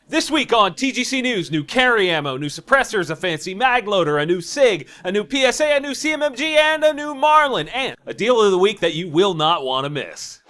This week on TGC News, new carry ammo, new suppressors, a fancy mag loader, a new SIG, a new PSA, a new CMMG, and a new Marlin, and a deal of the week that you will not want to miss.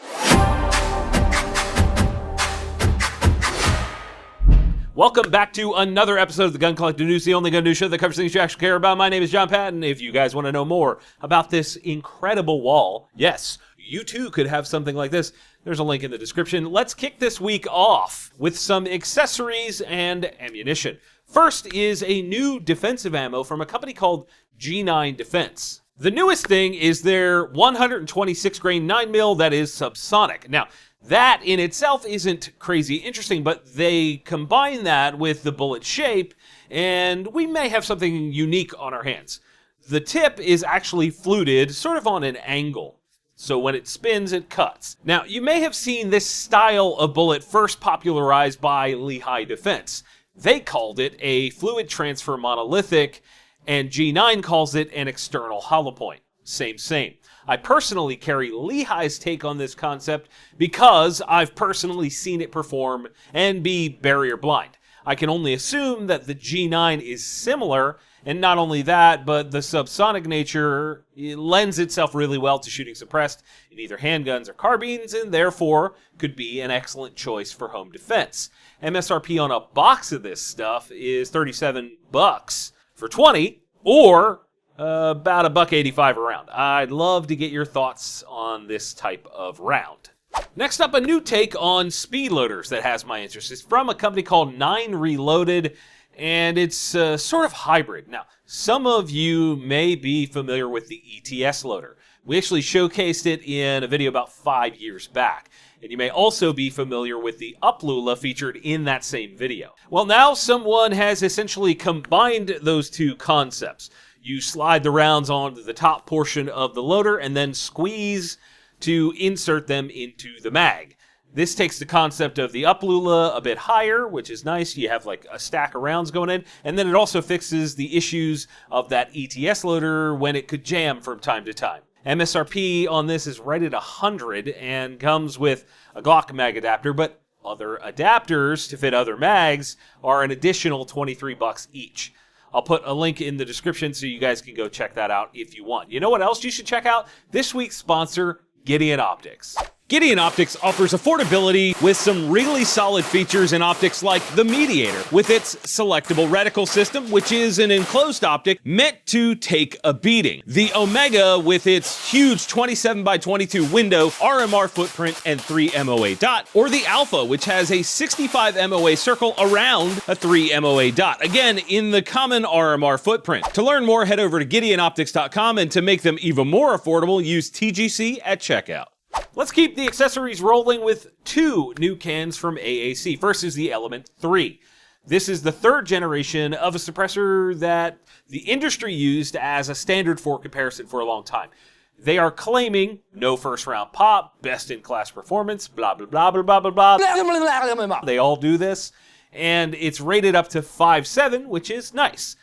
Welcome back to another episode of the Gun Collector News, the only gun news show that covers things you actually care about. My name is John Patton. If you guys want to know more about this incredible wall, yes, you too could have something like this. There's a link in the description. Let's kick this week off with some accessories and ammunition. First is a new defensive ammo from a company called G9 Defense. The newest thing is their 126 grain 9mm that is subsonic. Now, that in itself isn't crazy interesting, but they combine that with the bullet shape, and we may have something unique on our hands. The tip is actually fluted, sort of on an angle. So when it spins, it cuts. Now, you may have seen this style of bullet first popularized by Lehigh Defense. They called it a fluid transfer monolithic, and G9 calls it an external hollow point. Same. I personally carry Lehigh's take on this concept because I've personally seen it perform and be barrier blind. I can only assume that the G9 is similar, and not only that, but the subsonic nature lends itself really well to shooting suppressed in either handguns or carbines, and therefore could be an excellent choice for home defense. MSRP on a box of this stuff is $37 for 20, or about $1.85 a round. I'd love to get your thoughts on this type of round. Next up, a new take on speed loaders that has my interest. It's from a company called 9 Reloaded, and it's sort of hybrid. Now, some of you may be familiar with the ETS loader. We actually showcased it in a video about 5 years back. And you may also be familiar with the UpLula featured in that same video. Well, now someone has essentially combined those two concepts. You slide the rounds onto the top portion of the loader and then squeeze to insert them into the mag. This takes the concept of the UpLula a bit higher, which is nice. You have like a stack of rounds going in, and then it also fixes the issues of that ETS loader when it could jam from time to time. MSRP on this is right at $100 and comes with a Glock mag adapter, but other adapters to fit other mags are an additional $23 each. I'll put a link in the description so you guys can go check that out if you want. You know what else you should check out? This week's sponsor, Gideon Optics. Gideon Optics offers affordability with some really solid features in optics like the Mediator with its selectable reticle system, which is an enclosed optic meant to take a beating. The Omega with its huge 27x22 window, RMR footprint, and 3 MOA dot, or the Alpha, which has a 65 MOA circle around a 3 MOA dot, again in the common RMR footprint. To learn more, head over to GideonOptics.com, and to make them even more affordable, use TGC at checkout. Let's keep the accessories rolling with two new cans from AAC. First is the Element 3. This is the third generation of a suppressor that the industry used as a standard for comparison for a long time. They are claiming no first round pop, best in class performance, blah, blah, blah, blah, blah, blah, blah. They all do this, and it's rated up to 5.7, which is nice.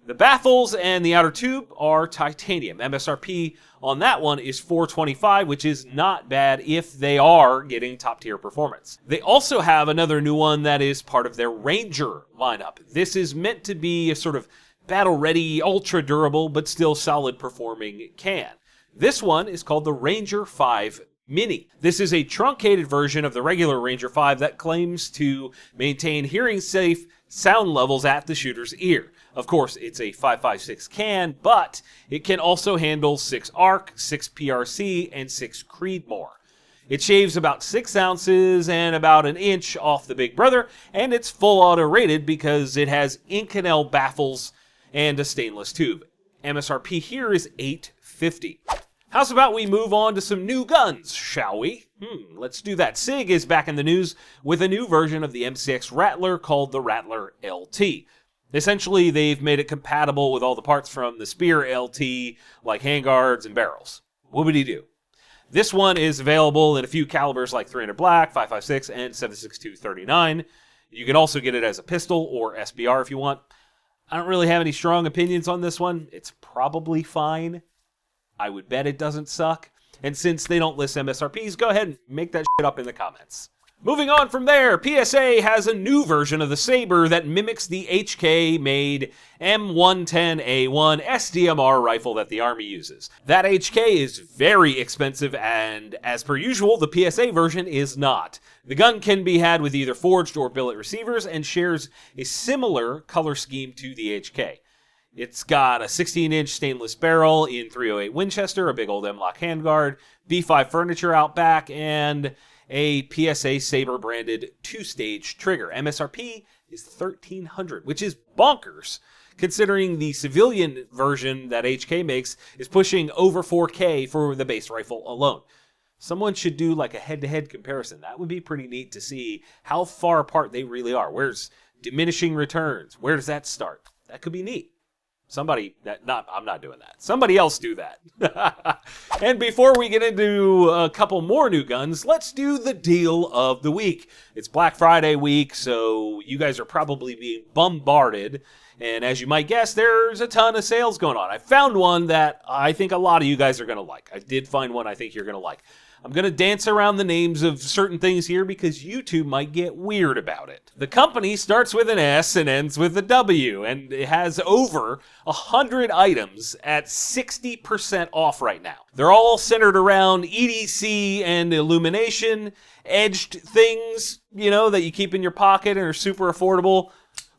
The baffles and the outer tube are titanium. MSRP on that one is $425, which is not bad if they are getting top-tier performance. They also have another new one that is part of their Ranger lineup. This is meant to be a sort of battle-ready, ultra-durable, but still solid-performing can. This one is called the Ranger 5 Mini. This is a truncated version of the regular Ranger 5 that claims to maintain hearing-safe sound levels at the shooter's ear. Of course, it's a 5.56 can, but it can also handle 6 ARC, 6 PRC, and 6 Creedmoor. It shaves about 6 ounces and about an inch off the Big Brother, and it's full auto rated because it has Inconel baffles and a stainless tube. MSRP here is $850. How's about we move on to some new guns, shall we? Let's do that. SIG is back in the news with a new version of the MCX Rattler called the Rattler LT. Essentially, they've made it compatible with all the parts from the Spear LT, like handguards and barrels. Whoopity-doo. This one is available in a few calibers like 300 Black, 5.56, and 7.62-39. You can also get it as a pistol or SBR if you want. I don't really have any strong opinions on this one. It's probably fine. I would bet it doesn't suck. And since they don't list MSRPs, go ahead and make that shit up in the comments. Moving on from there, PSA has a new version of the Saber that mimics the HK-made M110A1 SDMR rifle that the Army uses. That HK is very expensive, and as per usual, the PSA version is not. The gun can be had with either forged or billet receivers and shares a similar color scheme to the HK. It's got a 16-inch stainless barrel in .308 Winchester, a big old M-LOK handguard, B5 furniture out back, and a PSA Saber branded 2-stage trigger. MSRP is $1,300, which is bonkers, considering the civilian version that HK makes is pushing over $4K for the base rifle alone. Someone should do like a head-to-head comparison. That would be pretty neat to see how far apart they really are. Where's diminishing returns? Where does that start? That could be neat. I'm not doing that. Somebody else do that. And before we get into a couple more new guns, let's do the deal of the week. It's Black Friday week, so you guys are probably being bombarded. And as you might guess, there's a ton of sales going on. I found one that I think a lot of you guys are going to like. I did find one I think you're going to like. I'm going to dance around the names of certain things here because YouTube might get weird about it. The company starts with an S and ends with a W, and it has over 100 items at 60% off right now. They're all centered around EDC and illumination, edged things, that you keep in your pocket and are super affordable.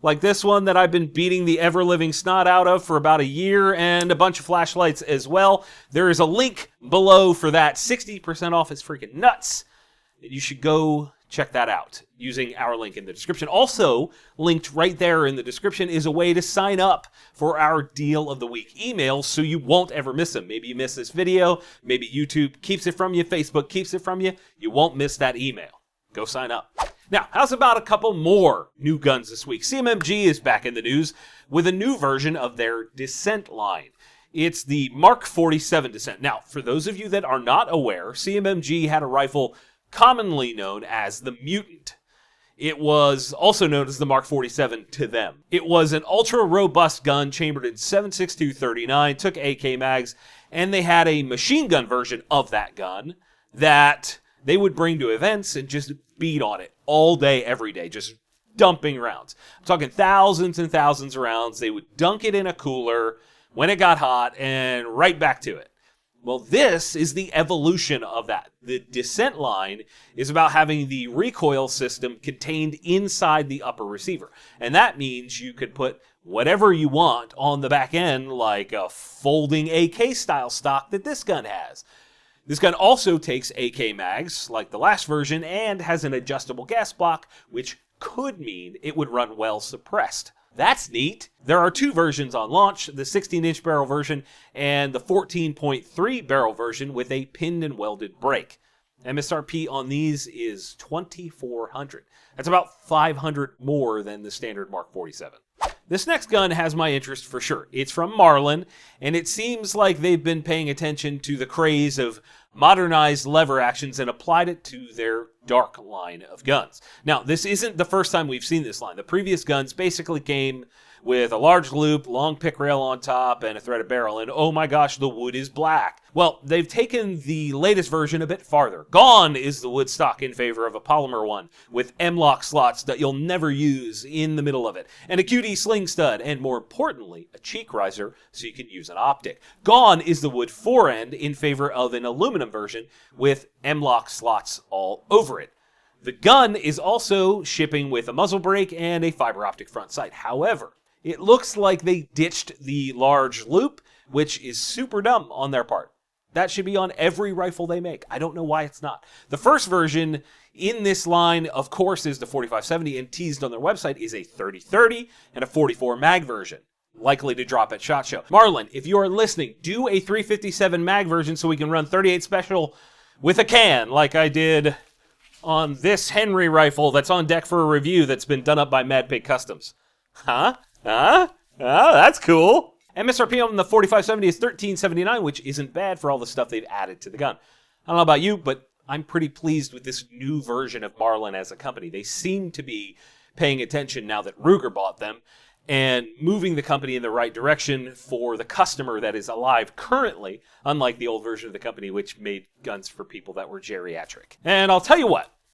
Like this one that I've been beating the ever-living snot out of for about a year, and a bunch of flashlights as well. There is a link below for that. 60% off is freaking nuts. You should go check that out using our link in the description. Also, linked right there in the description is a way to sign up for our Deal of the Week emails so you won't ever miss them. Maybe you miss this video, maybe YouTube keeps it from you, Facebook keeps it from you. You won't miss that email. Go sign up. Now, how's about a couple more new guns this week? CMMG is back in the news with a new version of their Dissent line. It's the Mk47 Dissent. Now, for those of you that are not aware, CMMG had a rifle commonly known as the Mutant. It was also known as the Mk47 to them. It was an ultra-robust gun chambered in 7.62-39, took AK mags, and they had a machine gun version of that gun that they would bring to events and just beat on it all day, every day, just dumping rounds. I'm talking thousands and thousands of rounds. They would dunk it in a cooler when it got hot and right back to it. Well, this is the evolution of that. The Dissent line is about having the recoil system contained inside the upper receiver. And that means you could put whatever you want on the back end, like a folding AK style stock that this gun has. This gun also takes AK mags, like the last version, and has an adjustable gas block, which could mean it would run well suppressed. That's neat. There are two versions on launch, the 16-inch barrel version and the 14.3 barrel version with a pinned and welded brake. MSRP on these is $2,400. That's about $500 more than the standard Mk47. This next gun has my interest for sure. It's from Marlin, and it seems like they've been paying attention to the craze of modernized lever actions and applied it to their Dark line of guns. Now, this isn't the first time we've seen this line. The previous guns basically came with a large loop, long pick rail on top, and a threaded barrel, and oh my gosh, the wood is black. Well, they've taken the latest version a bit farther. Gone is the wood stock in favor of a polymer one, with M-LOK slots that you'll never use in the middle of it, and a QD sling stud, and more importantly, a cheek riser so you can use an optic. Gone is the wood forend in favor of an aluminum version with M-LOK slots all over it. The gun is also shipping with a muzzle brake and a fiber optic front sight. However, it looks like they ditched the large loop, which is super dumb on their part. That should be on every rifle they make. I don't know why it's not. The first version in this line, of course, is the 4570, and teased on their website is a 30-30 and a 44 mag version, likely to drop at SHOT Show. Marlin, if you are listening, do a 357 mag version so we can run 38 special with a can, like I did on this Henry rifle that's on deck for a review that's been done up by Mad Pig Customs. Huh? Oh, that's cool. MSRP on the 4570 is $1,379, which isn't bad for all the stuff they've added to the gun. I don't know about you, but I'm pretty pleased with this new version of Marlin as a company. They seem to be paying attention now that Ruger bought them and moving the company in the right direction for the customer that is alive currently, unlike the old version of the company, which made guns for people that were geriatric. And I'll tell you what,